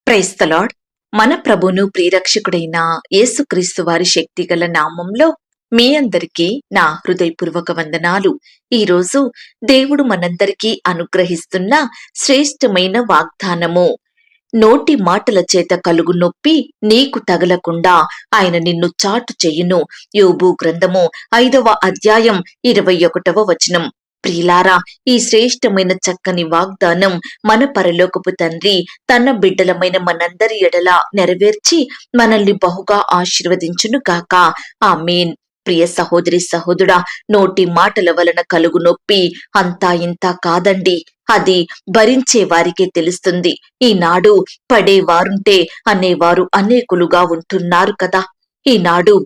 Praise the lord. మన ప్రభును ప్రియరక్షకుడైన యేసుక్రీస్తు వారి శక్తిగల నామంలో మీ అందరికీ నా హృదయపూర్వక వందనాలు. ఈరోజు దేవుడు మనందరికీ అనుగ్రహిస్తున్న శ్రేష్టమైన వాగ్దానము. నోటి మాటల చేత కలుగు నొప్పి నీకు తగలకుండా ఆయన నిన్ను చాటు చెయ్యును. యోబు గ్రంథము 5వ అధ్యాయం 21వ వచనం. ప్రియులారా, ఈ శ్రేష్టమైన చక్కని వాగ్దానం మన పరలోకపు తండ్రి తన బిడ్డలమైన మనందరి ఎడల నెరవేర్చి మనల్ని బహుగా ఆశీర్వదించును గాక. ఆమేన్. ప్రియ సహోదరి సహోదరుడా, నోటి మాటల వలన కలుగు నొప్పి అంతా ఇంతా కాదండి. అది భరించే వారికే తెలుస్తుంది. ఈనాడు పడేవారుంటే అనేవారు అనేకులుగా ఉంటున్నారు కదా. ఈనాడు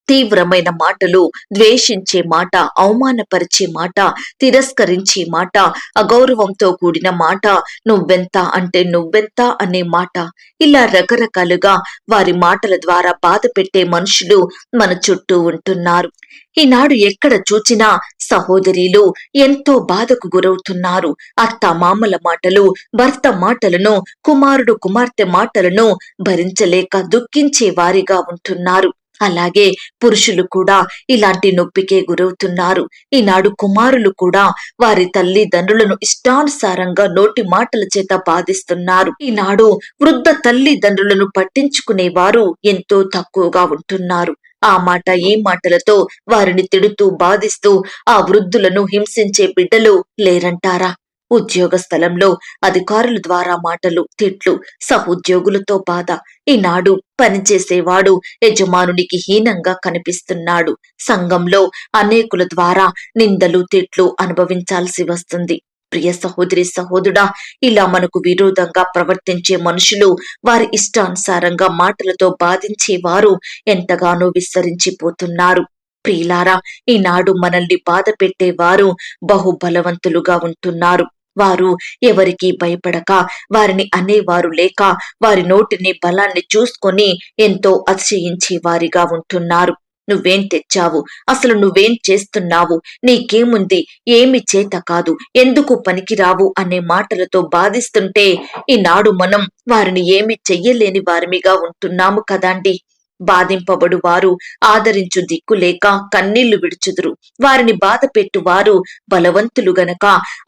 తీవ్రమైన మాటలు, ద్వేషించే మాట, అవమానపరిచే మాట, తిరస్కరించే మాట, అగౌరవంతో కూడిన మాట, నువ్వెంత అంటే నువ్వెంత అనే మాట, ఇలా రకరకాలుగా వారి మాటల ద్వారా బాధ పెట్టే మనుషులు మన చుట్టూ ఉంటున్నారు. ఈనాడు ఎక్కడ చూచినా సహోదరీలు ఎంతో బాధకు గురవుతున్నారు. అత్త మామల మాటలు, భర్త మాటలను, కుమారుడు కుమార్తె మాటలను భరించలేక దుఃఖించే వారిగా ఉంటున్నారు. అలాగే పురుషులు కూడా ఇలాంటి నొప్పికే గురవుతున్నారు. ఈనాడు కుమారులు కూడా వారి తల్లిదండ్రులను ఇష్టానుసారంగా నోటి మాటల చేత బాధిస్తున్నారు. ఈనాడు వృద్ధ తల్లిదండ్రులను పట్టించుకునేవారు ఎంతో తక్కువగా ఉంటున్నారు. ఆ మాట ఈ మాటలతో వారిని తిడుతూ బాధిస్తూ ఆ వృద్ధులను హింసించే బిడ్డలు లేరంటారా? ఉద్యోగ స్థలంలో అధికారుల ద్వారా మాటలు, తిట్లు, సహోద్యోగులతో బాధ. ఈనాడు పనిచేసేవాడు యజమానునికి హీనంగా కనిపిస్తున్నాడు. సంఘంలో అనేకుల ద్వారా నిందలు, తిట్లు అనుభవించాల్సి వస్తుంది. ప్రియ సహోదరి సహోదరుడా, ఇలా మనకు విరోధంగా ప్రవర్తించే మనుషులు, వారి ఇష్టానుసారంగా మాటలతో బాధించేవారు ఎంతగానో విస్తరించిపోతున్నారు. ప్రియులారా, ఈనాడు మనల్ని బాధ పెట్టేవారు బహుబలవంతులుగా ఉంటున్నారు. వారు ఎవరికి భయపడక, వారిని అనేవారు లేక, వారి నోటిని బలాన్ని చూసుకొని ఎంతో అతిశయించే వారిగా ఉంటున్నారు. నువ్వేం తెచ్చావు, అసలు నువ్వేం చేస్తున్నావు, నీకేముంది, ఏమి చేత కాదు, ఎందుకు పనికిరావు అనే మాటలతో బాధిస్తుంటే ఈనాడు మనం వారిని ఏమి చెయ్యలేని వారిమిగా ఉంటున్నాము కదండి. బాధింపబడు వారు ఆదరించు దిక్కు లేక కన్నీళ్లు విడుచుదురు. వారిని బాధ పెట్టువారు బలవంతులు గనక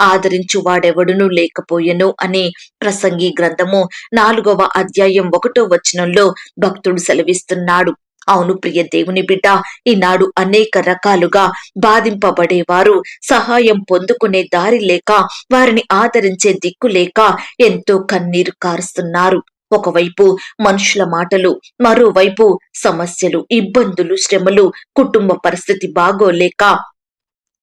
ఆదరించు వాడెవడునూ లేకపోయెను అని ప్రసంగి గ్రంథము 4వ అధ్యాయం 1వ వచనంలో భక్తుడు సెలవిస్తున్నాడు. అవును ప్రియ దేవుని బిడ్డ, ఈనాడు అనేక రకాలుగా బాధింపబడేవారు సహాయం పొందుకునే దారి లేక, వారిని ఆదరించే దిక్కు లేక ఎంతో కన్నీరు కారుస్తున్నారు. ఒకవైపు మనుషుల మాటలు, మరోవైపు సమస్యలు, ఇబ్బందులు, శ్రమలు, కుటుంబ పరిస్థితి బాగోలేక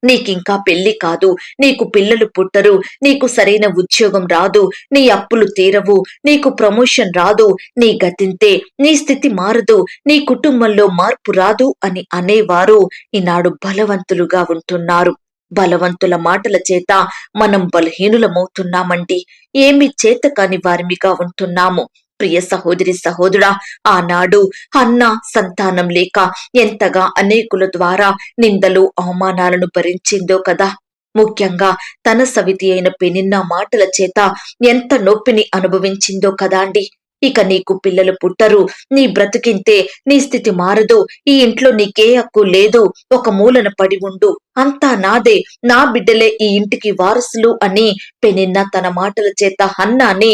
నీకింకా పెళ్లి కాదు, నీకు పిల్లలు పుట్టరు, నీకు సరైన ఉద్యోగం రాదు, నీ అప్పులు తీరవు, నీకు ప్రమోషన్ రాదు, నీ గతింతే, నీ స్థితి మారదు, నీ కుటుంబంలో మార్పు రాదు అని అనేవారు ఈనాడు బలవంతులుగా ఉంటున్నారు. బలవంతుల మాటల చేత మనం బలహీనులమవుతున్నామండి. ఏమి చేత కాని వారిమిగా ఉంటున్నాము. ప్రియ సహోదరి సహోదరుడా, ఆనాడు హన్నా సంతానం లేక ఎంతగా అనేకుల ద్వారా నిందలు, అవమానాలను భరించిందో కదా. ముఖ్యంగా తన సవితి అయిన పెనిన్నా మాటల చేత ఎంత నొప్పిని అనుభవించిందో కదా అండి. ఇక నీకు పిల్లలు పుట్టరు, నీ బ్రతికింతే, నీ స్థితి మారదు, ఈ ఇంట్లో నీకే హక్కు లేదు, ఒక మూలన పడి ఉండు, అంతా నాదే, నా బిడ్డలే ఈ ఇంటికి వారసులు అని పెనిన్నా తన మాటల చేత హన్నాని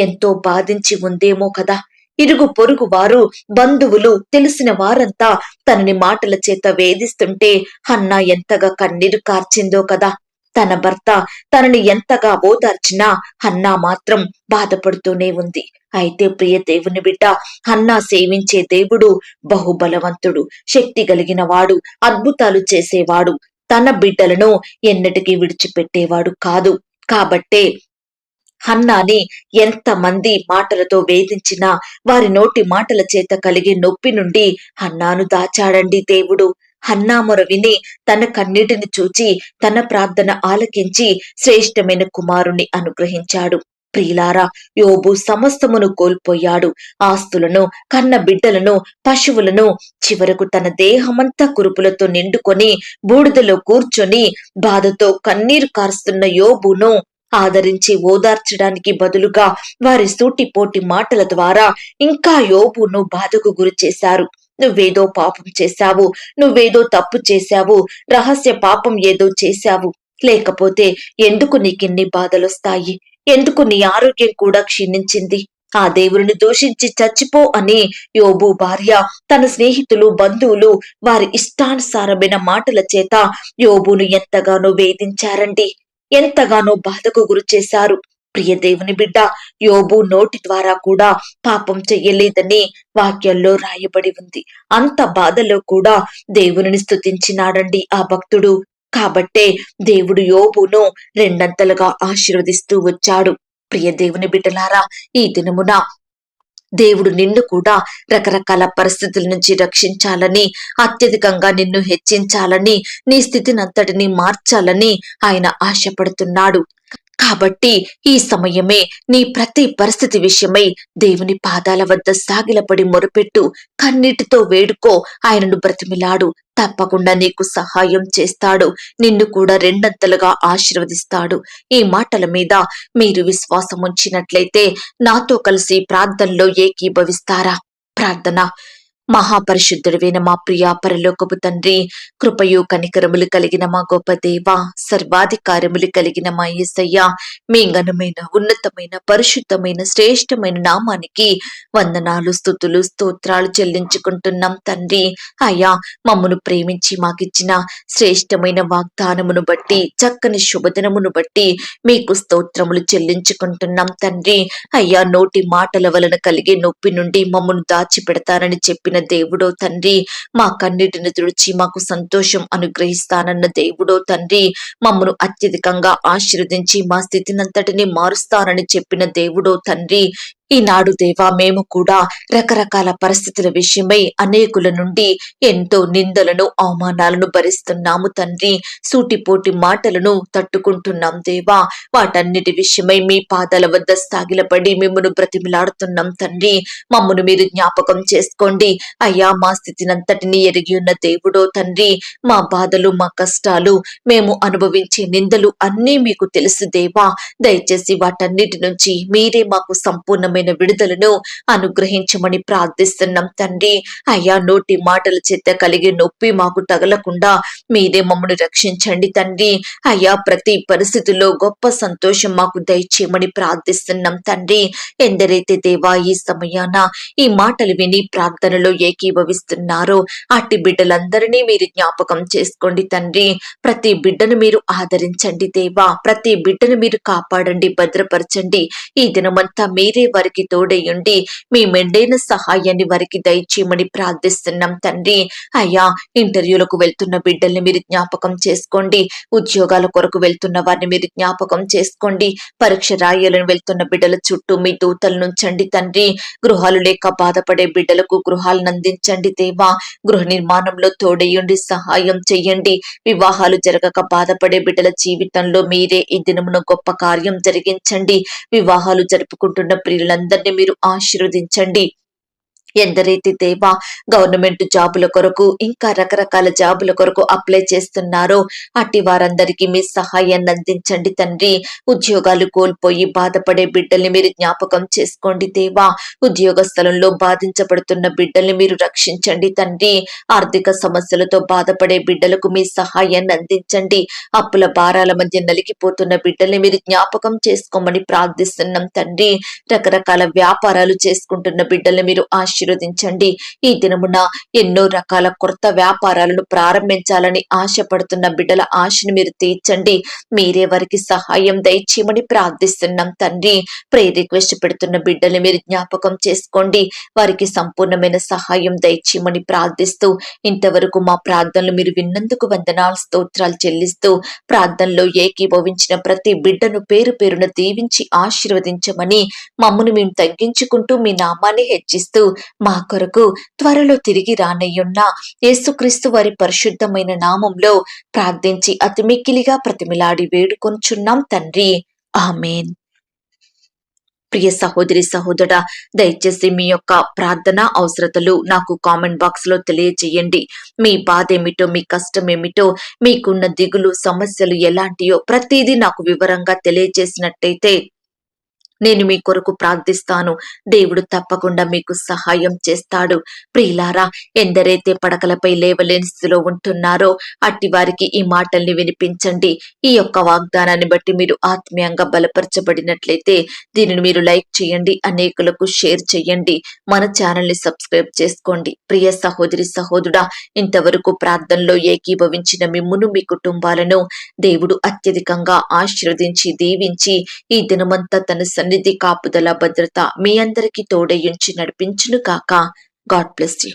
ఎంతో బాధించి ఉందేమో కదా. ఇరుగు పొరుగు వారు, బంధువులు, తెలిసిన వారంతా తనని మాటల చేత వేధిస్తుంటే హన్నా ఎంతగా కన్నీరు కార్చిందో కదా. తన భర్త తనని ఎంతగా ఓదార్చినా హన్నా మాత్రం బాధపడుతూనే ఉంది. అయితే ప్రియ దేవుని బిడ్డ, హన్నా సేవించే దేవుడు బహుబలవంతుడు, శక్తి కలిగిన వాడు, అద్భుతాలు చేసేవాడు, తన బిడ్డలను ఎన్నటికీ విడిచిపెట్టేవాడు కాదు. కాబట్టే హన్నాని ఎంతమంది మాటలతో వేధించినా వారి నోటి మాటల చేత కలిగే నొప్పి నుండి హన్నాను దాచాడండి దేవుడు. హన్నా మొర విని తన కన్నీటిని చూచి తన ప్రార్థన ఆలకించి శ్రేష్టమైన కుమారుని అనుగ్రహించాడు. ప్రియులారా, యోబు సమస్తమును కోల్పోయాడు. ఆస్తులను, కన్న బిడ్డలను, పశువులను, చివరకు తన దేహమంతా కురుపులతో నిండుకొని బూడిదలో కూర్చొని బాధతో కన్నీరు కారుస్తున్న యోబును ఆదరించి ఓదార్చడానికి బదులుగా వారి సూటిపోటి మాటల ద్వారా ఇంకా యోబును బాధకు గురి చేశారు. నువ్వేదో పాపం చేశావు, నువ్వేదో తప్పు చేశావు, రహస్య పాపం ఏదో చేశావు, లేకపోతే ఎందుకు నీకిన్ని బాధలొస్తాయి, ఎందుకు నీ ఆరోగ్యం కూడా క్షీణించింది, ఆ దేవుడిని దూషించి చచ్చిపో అని యోబు భార్య, తన స్నేహితులు, బంధువులు వారి ఇష్టానుసారమైన మాటల చేత యోబును ఎంతగానో వేధించారండి, ఎంతగానో బాధకు గురి చేశారు. ప్రియ దేవుని బిడ్డ, యోబు నోటి ద్వారా కూడా పాపం చెయ్యలేదని వాక్యంలో రాయబడి ఉంది. అంత బాధలో కూడా దేవునిని స్తుతించినాడండి ఆ భక్తుడు. కాబట్టే దేవుడు యోబును రెండంతలుగా ఆశీర్వదిస్తూ వచ్చాడు. ప్రియ దేవుని బిడ్డలారా, ఈ దినమున దేవుడు నిన్ను కూడా రకరకాల పరిస్థితుల నుంచి రక్షించాలని, అత్యధికంగా నిన్ను హెచ్చించాలని, నీ స్థితినంతటిని మార్చాలని ఆయన ఆశపడుతున్నాడు. కాబట్టి ఈ సమయమే నీ ప్రతి పరిస్థితి విషయమై దేవుని పాదాల వద్ద సాగిలపడి మొరపెట్టు, కన్నీటితో వేడుకో, ఆయనను బ్రతిమిలాడు. తప్పకుండా నీకు సహాయం చేస్తాడు, నిన్ను కూడా రెండంతలుగా ఆశీర్వదిస్తాడు. ఈ మాటల మీద మీరు విశ్వాసం ఉంచినట్లయితే నాతో కలిసి ప్రార్థనలో ఏకీభవిస్తారా? ప్రార్థన. మహాపరిశుద్ధుడైన మా ప్రియ పరలోకపు తండ్రి, కృపయు కనికరములు కలిగిన మా గొప్ప దేవ, సర్వాధికారములు కలిగిన మా యేసయ్య, మీ ఘనమైన, ఉన్నతమైన, పరిశుద్ధమైన, శ్రేష్టమైన నామానికి వందనాలు, స్తుతులు, స్తోత్రాలు చెల్లించుకుంటున్నాం తండ్రి. అయ్యా, మమ్మను ప్రేమించి మాకిచ్చిన శ్రేష్టమైన వాగ్దానమును బట్టి, చక్కని శుభదినమును బట్టి మీకు స్తోత్రములు చెల్లించుకుంటున్నాం తండ్రి. అయ్యా, నోటి మాటల వలన కలిగే నొప్పి నుండి మమ్మను దాచిపెడతారని చెప్పిన దేవుడో తండ్రి, మా కన్నిటిని తుడిచి మాకు సంతోషం అనుగ్రహిస్తానన్న దేవుడో తండ్రి, మమ్మను అత్యధికంగా ఆశీర్వదించి మా స్థితినంతటిని మారుస్తానని చెప్పిన దేవుడో తండ్రి, ఈనాడు దేవా, మేము కూడా రకరకాల పరిస్థితుల విషయమై అనేకుల నుండి ఎంతో నిందలను, అవమానాలను భరిస్తున్నాము తండ్రి. సూటిపోటి మాటలను తట్టుకుంటున్నాం దేవా. వాటన్నిటి విషయమై మీ పాదాల వద్ద సాగిలపడి మిమ్మను బ్రతిమిలాడుతున్నాం తండ్రి. మమ్మను మీరు జ్ఞాపకం చేసుకోండి అయ్యా. మా స్థితినంతటిని ఎరిగి ఉన్న దేవుడో తండ్రి, మా బాధలు, మా కష్టాలు, మేము అనుభవించే నిందలు అన్నీ మీకు తెలుసు దేవా. దయచేసి వాటన్నిటి నుంచి మీరే మాకు సంపూర్ణమైన విడుదలను అనుగ్రహించమని ప్రార్థిస్తున్నాం తండ్రి. అయ్యా, నోటి మాటల చేత కలిగే నొప్పి మాకు తగలకుండా మీరే మమ్మల్ని రక్షించండి తండ్రి. అయ్యా, ప్రతి పరిస్థితుల్లో గొప్ప సంతోషం మాకు దయచేయమని ప్రార్థిస్తున్నాం తండ్రి. ఎందరైతే దేవా ఈ సమయాన ఈ మాటలు విని ప్రార్థనలో ఏకీభవిస్తున్నారో అట్టి బిడ్డలందరినీ మీరు జ్ఞాపకం చేసుకోండి తండ్రి. ప్రతి బిడ్డను మీరు ఆదరించండి దేవా. ప్రతి బిడ్డను మీరు కాపాడండి, భద్రపరచండి. ఈ దినమంతా మీరే వారికి తోడయ్యుండి మీ మెండైన సహాయాన్ని వారికి దయచేయమని ప్రార్థిస్తున్నాం తండ్రి. అయ్యా, ఇంటర్వ్యూలకు వెళ్తున్న బిడ్డల్ని మీరు జ్ఞాపకం చేసుకోండి. ఉద్యోగాల కొరకు వెళ్తున్న వారిని మీరు జ్ఞాపకం చేసుకోండి. పరీక్ష రాయాలని వెళ్తున్న బిడ్డల చుట్టూ మీ దూతలను ఉంచండి తండ్రి. గృహాలు లేక బాధపడే బిడ్డలకు గృహాలను అందించండి దేవా. గృహ నిర్మాణంలో తోడయ్యుండి సహాయం చెయ్యండి. వివాహాలు జరగక బాధపడే బిడ్డల జీవితంలో మీరే ఈ దినమున గొప్ప కార్యం జరిగించండి. వివాహాలు జరుపుకుంటున్న ప్రియులందరినీ మీరు ఆశీర్వదించండి. ఎందరైతే దేవా గవర్నమెంట్ జాబుల కొరకు, ఇంకా రకరకాల జాబుల కొరకు అప్లై చేస్తున్నారో అట్టి వారందరికీ మీ సహాయాన్ని అందించండి తండ్రి. ఉద్యోగాలు కోల్పోయి బాధపడే బిడ్డల్ని మీరు జ్ఞాపకం చేసుకోండి దేవా. ఉద్యోగ స్థలంలో బాధించబడుతున్న బిడ్డల్ని మీరు రక్షించండి తండ్రి. ఆర్థిక సమస్యలతో బాధపడే బిడ్డలకు మీ సహాయాన్ని అందించండి. అప్పుల భారాల మధ్య నలిగిపోతున్న బిడ్డల్ని మీరు జ్ఞాపకం చేసుకోమని ప్రార్థిస్తున్నాం తండ్రి. రకరకాల వ్యాపారాలు చేసుకుంటున్న బిడ్డల్ని మీరు ఆశీర్వదించండి. ఈ దినమున ఎన్నో రకాల కొత్త వ్యాపారాలను ప్రారంభించాలని ఆశపడుతున్న బిడ్డల ఆశను మీరు తీర్చండి. మీరే వారికి సహాయం దయచేయమని ప్రార్థిస్తున్నాం తండ్రి. ప్రేయర్ రిక్వెస్ట్ పెడుతున్న బిడ్డల్ని మీరు జ్ఞాపకం చేసుకోండి. వారికి సంపూర్ణమైన సహాయం దయచేయమని ప్రార్థిస్తూ, ఇంతవరకు మా ప్రార్థనలు మీరు విన్నందుకు వందనాలు, స్తోత్రాలు చెల్లిస్తూ, ప్రార్థనలో ఏకీభవించిన ప్రతి బిడ్డను పేరు పేరున దీవించి ఆశీర్వదించమని మమ్మను మేము తగ్గించుకుంటూ మీ నామాన్ని హెచ్చిస్తూ మా కొరకు త్వరలో తిరిగి రానయ్యున్న యేసుక్రీస్తు వారి పరిశుద్ధమైన నామంలో ప్రార్థించి అతి మిక్కిలిగా ప్రతిమిలాడి వేడుకొంచున్నాం తండ్రి. ఆమేన్. ప్రియ సహోదరి సహోదరా, దయచేసి మీ యొక్క ప్రార్థన అవసరతలు నాకు కామెంట్ బాక్స్ లో తెలియజేయండి. మీ బాధ ఏమిటో, మీ కష్టం ఏమిటో, మీకున్న దిగులు సమస్యలు ఎలాంటియో ప్రతిదీ నాకు వివరంగా తెలియజేసినట్టయితే నేను మీ కొరకు ప్రార్థిస్తాను. దేవుడు తప్పకుండా మీకు సహాయం చేస్తాడు. ప్రియులారా, ఎందరైతే పడకలపై లేవలేని స్థితిలో ఉంటున్నారో అట్టి వారికి ఈ మాటల్ని వినిపించండి. ఈ యొక్క వాగ్దానాన్ని బట్టి మీరు ఆత్మీయంగా బలపరచబడినట్లయితే దీనిని మీరు లైక్ చేయండి, అనేకులకు షేర్ చేయండి, మన ఛానల్ ని సబ్స్క్రైబ్ చేసుకోండి. ప్రియ సహోదరి సహోదరుడా, ఇంతవరకు ప్రార్థనలో ఏకీభవించిన మిమ్మును, మీ కుటుంబాలను దేవుడు అత్యధికంగా ఆశీర్వదించి దీవించి ఈ దినమంతా తన సన్నిధి, కాపుదల, భద్రత మీ అందరికీ తోడయుంచి నడిపించును కాక. God bless you.